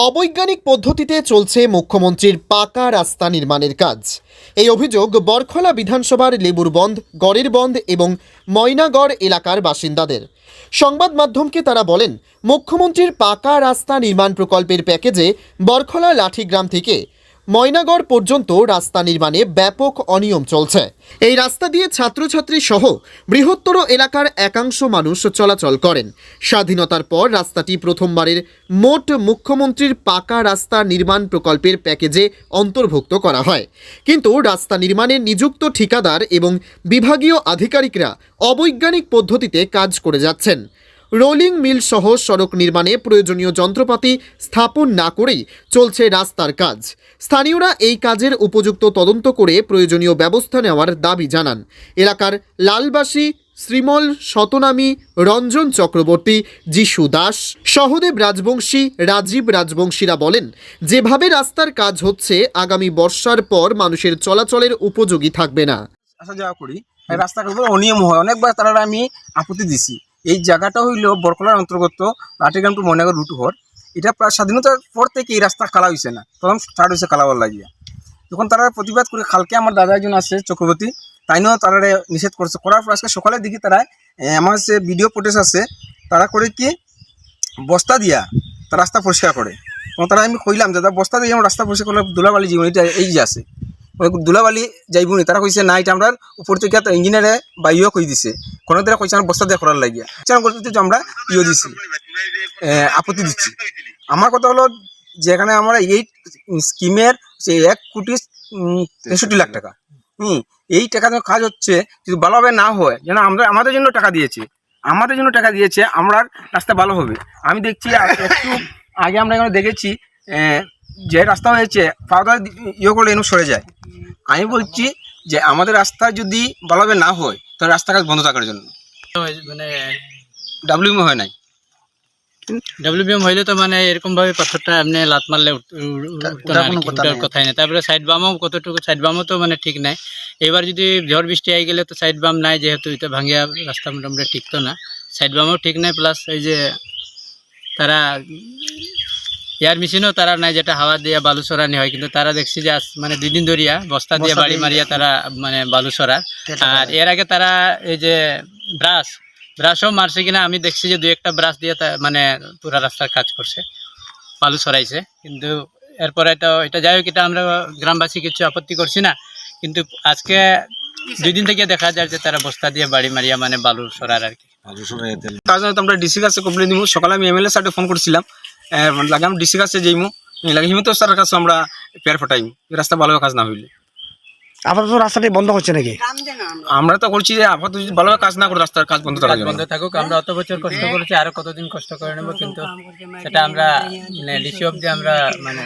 অবৈজ্ঞানিক পদ্ধতিতে চলছে মুখ্যমন্ত্রীর পাকা রাস্তা নির্মাণের কাজ। এই অভিযোগ বরখলা বিধানসভার লেবুরবন্ধ, গড়েরবন্ধ এবং ময়নাগড় এলাকার বাসিন্দাদের। সংবাদ মাধ্যমকে তারা বলেন, মুখ্যমন্ত্রীর পাকা রাস্তা নির্মাণ প্রকল্পের প্যাকেজে বরখলা লাঠিগ্রাম থেকে ময়নাগড় পর্যন্ত রাস্তা নির্মাণে ব্যাপক অনিয়ম চলছে। এই রাস্তা দিয়ে ছাত্রছাত্রী সহ বৃহত্তর এলাকার একাংশ মানুষ চলাচল করেন। স্বাধীনতার পর রাস্তাটি প্রথমবারের মোট মুখ্যমন্ত্রীর পাকা রাস্তা নির্মাণ প্রকল্পের প্যাকেজে অন্তর্ভুক্ত করা হয়, কিন্তু রাস্তা নির্মাণে নিযুক্ত ঠিকাদার এবং বিভাগীয় আধিকারিকরা অবৈজ্ঞানিক পদ্ধতিতে কাজ করে যাচ্ছেন। রোলিং মিল সহ সড়ক নির্মাণে প্রয়োজনীয় যন্ত্রপাতি স্থাপন না করেই চলছে রাস্তার কাজ। স্থানীয়রা এই কাজের উপযুক্ত তদন্ত করে প্রয়োজনীয় ব্যবস্থা নেওয়ার দাবি জানান। এলাকার লালবাসী শ্রীমল শতনামী, রঞ্জন চক্রবর্তী, যিশু দাস, সহদেব রাজবংশী, রাজীব রাজবংশীরা বলেন, যেভাবে রাস্তার কাজ হচ্ছে আগামী বর্ষার পর মানুষের চলাচলের উপযোগী থাকবে না। আসা যাওয়া করি, রাস্তাঘাট অনিয়ম হয়, অনেকবার তারা আমি আপত্তি দিছি। এই জায়গাটা হইল বরখলার অন্তর্গত লাঠিগ্রাম টু ময়নাগড় রুট হর। এটা প্রায় স্বাধীনতার পর থেকে এই রাস্তা খালা হয়েছে না, তখন স্টার্ট হয়েছে খালাবার লাগিয়া। যখন তারা প্রতিবাদ করে, কালকে আমার দাদা একজন আছে চক্রবর্তী, তাইনও তারা নিষেধ করছে। করার পর আজকে সকালে দেখি তারা আমার যে ভিডিও ফুটেজ আছে, তারা করে কি বস্তা দিয়া তার রাস্তা পরিষ্কার করে। তখন তারা আমি কইলাম, দাদা বস্তা দিয়ে আমার রাস্তা পরিষ্কার করলে ধুলাবালি জীবনীটা এই যে আছে, ধুলাবালি যাইবনি। তারা কইছে না, এটা আমরা উপর থেকে ইঞ্জিনিয়ারে বাইও কই দিছে, কোনো তারা কইছে আমার বস্তা দিয়ে করার লাগিয়া করতে আমরা ইয়ে দিছি, আপত্তি দিচ্ছি। আমার কথা হলো, যেখানে আমরা এই স্কিমের সে 1,63,00,000 টাকা, এই টাকা কাজ হচ্ছে, যদি ভালোভাবে না হয়, যেন আমরা আমাদের জন্য টাকা দিয়েছে, আমরা রাস্তা ভালো হবে। আমি দেখছি একটু আগে আমরা এখানে দেখেছি যে রাস্তা হয়েছে পাউডার ইয়ে করলে এনে সরে যায়। আমি বলছি যে আমাদের রাস্তা যদি ভালোভাবে না হয়, তাহলে রাস্তা কাজ বন্ধ থাকার জন্য মানে ডাব্লিউএম হয় নাই। ডব্লিউবিএম হইলে তো মানে এরকম ভাবে পাথরটা এমনি লাত মারলে কথাই নেই। তারপরে সাইড বামও কতটুকু, সাইড বামও তো মানে ঠিক নাই। এবার যদি ঝড় বৃষ্টি আই গেলে তো সাইড বাম নাই, যেহেতু এটা ভাঙিয়া রাস্তা মোটামুটি ঠিক তো না, সাইড বামও ঠিক নাই। প্লাস এই যে তারা এয়ার মেশিনও তারা নাই, যেটা হাওয়া দিয়ে বালু সরানি হয়, কিন্তু তারা দেখছি যে মানে 2 দিন ধরিয়া বস্তা দিয়ে বাড়ি মারিয়া তারা মানে বালু সরার। আর এর আগে তারা এই যে ব্রাশও মারছে কিনা আমি দেখছি, যে 2-1টা ব্রাশ দিয়ে মানে পুরা রাস্তার কাজ করছে, বালু সরাইছে। কিন্তু এরপরে তো এটা যাই হোক, এটা আমরা গ্রামবাসী কিছু আপত্তি করছি না, কিন্তু আজকে 2 দিন থেকে দেখা যায় যে তারা বস্তা দিয়ে বাড়ি মারিয়া মানে বালু সরার আর কি। তার জন্য আমরা ডিসি কাছে কমপ্লেন দিব। সকালে আমি এমএলএ স্যারকে ফোন করছিলাম, লাগে আমি ডিসি কাছে যাইমু, লাগে হিমন্ত স্যারের কাছে আমরা পেয়ার ফটাইমু, রাস্তা ভালোভাবে কাজ না হইলে। আপাতত রাস্তাটি বন্ধ হচ্ছে নাকি? আমরা তো করছি যে আপাতত যদি ভালোভাবে কাজ না করে রাস্তার কাজ বন্ধ থাকুক। আমরা অত বছর কষ্ট করেছি, আরো কতদিন কষ্ট করে নেবো, কিন্তু সেটা আমরা মানে ডিসি অব্দি আমরা মানে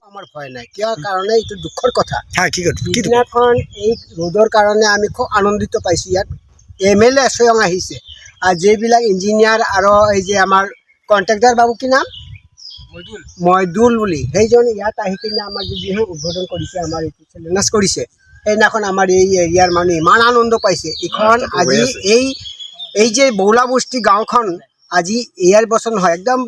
আমার ভয় নাই, কিয় কারণে এইটো দুখৰ কথা। হ্যাঁ, কি সিদিনাখন এই ৰ'দৰ কাৰণে আমি খুব আনন্দিত পাইছোঁ। ইয়াত MLA স্বয়ং আহিছে, আৰু যিবিলাক ইঞ্জিনিয়াৰ আৰু এই যে আমাৰ কণ্ট্ৰেক্টাৰ বাবু, কি নাম, মইদুল বুলি, সেইজন ইয়াত আহি কিনে আমাৰ যদিহে উদ্বোধন কৰিছে, আমাৰ এইটো চেলেঞ্জ কৰিছে, সেইদিনাখন আমাৰ এই এৰিয়াৰ মানুহে ইমান আনন্দ পাইছে। এইখন আজি এই যে বৌলাবস্তি গাঁওখন আজি ইয়াৰ বছৰ নহয়, একদম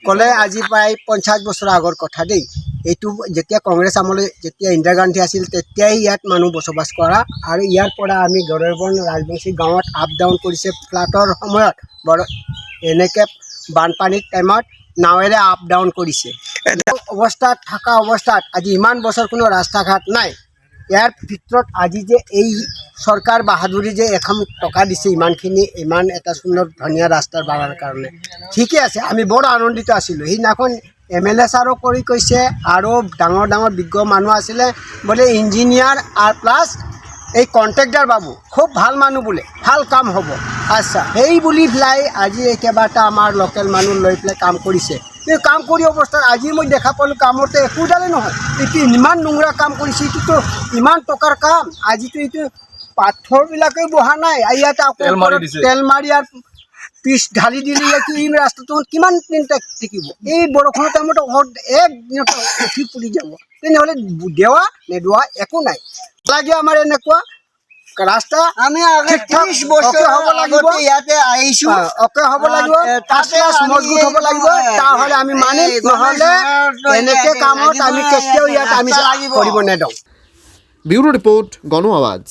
ক'লে আজি প্ৰায় 50 বছৰ আগৰ কথা দেই। এইটো যেতিয়া কংগ্ৰেছ আমলে, যেতিয়া ইন্দিৰা গান্ধী আছিল, তেতিয়াই ইয়াত মানুহ বসবাস কৰা, আৰু ইয়াৰ পৰা আমি গড়েৰবন ৰাজবংশী গাঁৱত আপ ডাউন কৰিছে। ফ্লাটৰ সময়ত এনেকৈ বানপানীৰ টাইমত নাৱেৰে আপ ডাউন কৰিছে। অৱস্থাত থকা অৱস্থাত আজি ইমান বছৰ কোনো ৰাস্তা ঘাট নাই। ইয়াৰ ভিতৰত আজি যে এই চৰকাৰ বাহাদুৰি যে 1 টকা দিছে, ইমান এটা সুন্দৰ ধুনীয়া ৰাস্তাৰ বনাৰ কাৰণে, ঠিকে আছে, আমি বৰ আনন্দিত আছিলোঁ। সেইদিনাখন MLA ছাৰো কৰি কৈছে, আৰু ডাঙৰ বিজ্ঞ মানুহ আছিলে বোলে, ইঞ্জিনিয়াৰ আৰু প্লাছ এই কণ্ট্ৰেক্টাৰ বাবু খুব ভাল মানুহ বোলে, ভাল কাম হ'ব। আচ্ছা, সেই বুলি পেলাই আজি একেবাৰটা আমাৰ লোকেল মানুহ লৈ পেলাই কাম কৰিছে। এই কাম কৰি অৱস্থাত আজি মই দেখা পালোঁ কামতে একোডালে নহয়। এইটো ইমান নোংৰা কাম কৰিছে, এইটোতো ইমান টকাৰ কাম। আজিতো এইটো পাথৰবিলাকেই বহা নাই, ইয়াত আকৌ তেল মাৰি আৰু পিচ ঢালি দিলে, এই ৰাস্তাটো কিমান দিন থাকিব? এই বৰষুণৰ টাইমত এক দিনত উঠি পুৰি যাব। তেনেহ'লে দেৱা নেদোৱা একো নাই। লাগে আমাৰ এনেকুৱা ৰাস্তা আমি ঠিক ঠাক 30 বছৰ অকে হ'ব লাগিব। ইয়াতে আহিছো অকে হ'ব লাগিব, ফাৰ্ষ্ট ক্লাছ মজবুত হ'ব লাগিব, তাহলে আমি মানিম, নহ'লে এনেকে কামত আমি কেতিয়াও ইয়াত আমি কৰিব নেদওঁ। ব্যুরো রিপোর্ট গণ আওয়াজ।